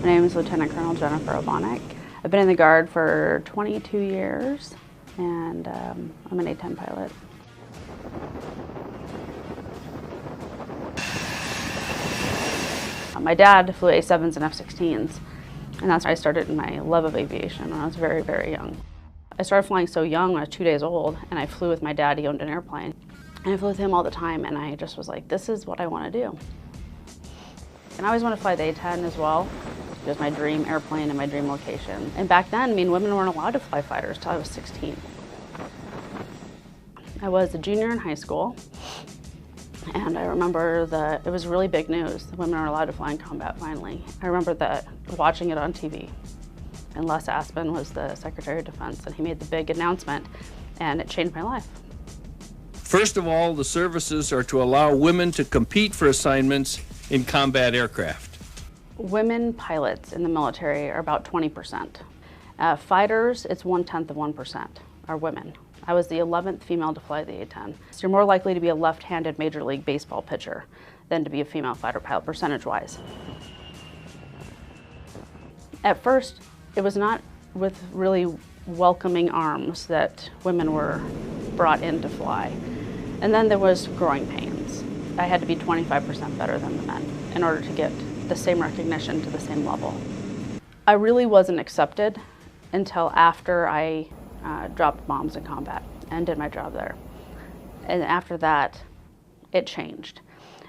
name is Lieutenant Colonel Jennifer Ovanek. I've been in the Guard for 22 years, and I'm an A-10 pilot. My dad flew A-7s and F-16s, and that's how I started my love of aviation when I was very, very young. I started flying so young when I was 2 days old, and I flew with my dad. He owned an airplane. And I flew with him all the time, and I just was like, this is what I want to do. And I always wanted to fly the A-10 as well. It was my dream airplane and my dream location. And back then, I mean, women weren't allowed to fly fighters until I was 16. I was a junior in high school, and I remember that it was really big news. The women are allowed to fly in combat finally. I remember that watching it on TV. And Les Aspin was the Secretary of Defense, and he made the big announcement, and it changed my life. First of all, the services are to allow women to compete for assignments in combat aircraft. Women pilots in the military are about 20%. Fighters, it's 1/10 of 1% are women. I was the 11th female to fly the A-10. So you're more likely to be a left-handed Major League Baseball pitcher than to be a female fighter pilot, percentage-wise. At first, it was not with really welcoming arms that women were brought in to fly. And then there was growing pains. I had to be 25% better than the men in order to get the same recognition to the same level. I really wasn't accepted until after I dropped bombs in combat and did my job there. And after that, it changed.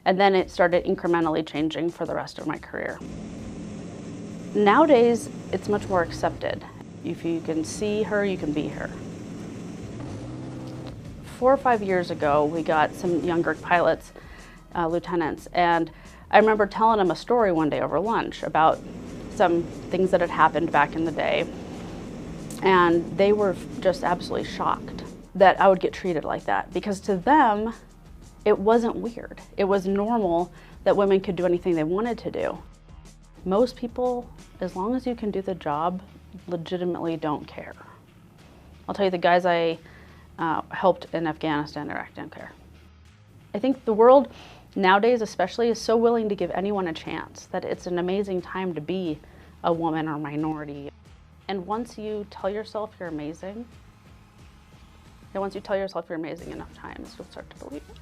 And then it started incrementally changing for the rest of my career. Nowadays, it's much more accepted. If you can see her, you can be her. 4 or 5 years ago, we got some younger pilots, lieutenants, and I remember telling them a story one day over lunch about some things that had happened back in the day, and they were just absolutely shocked that I would get treated like that, because to them, it wasn't weird. It was normal that women could do anything they wanted to do. Most people, as long as you can do the job, legitimately don't care. I'll tell you, the guys I helped in Afghanistan, Iraq, don't care. I think the world nowadays especially is so willing to give anyone a chance that it's an amazing time to be a woman or minority. And once you tell yourself you're amazing, enough times, you'll start to believe it.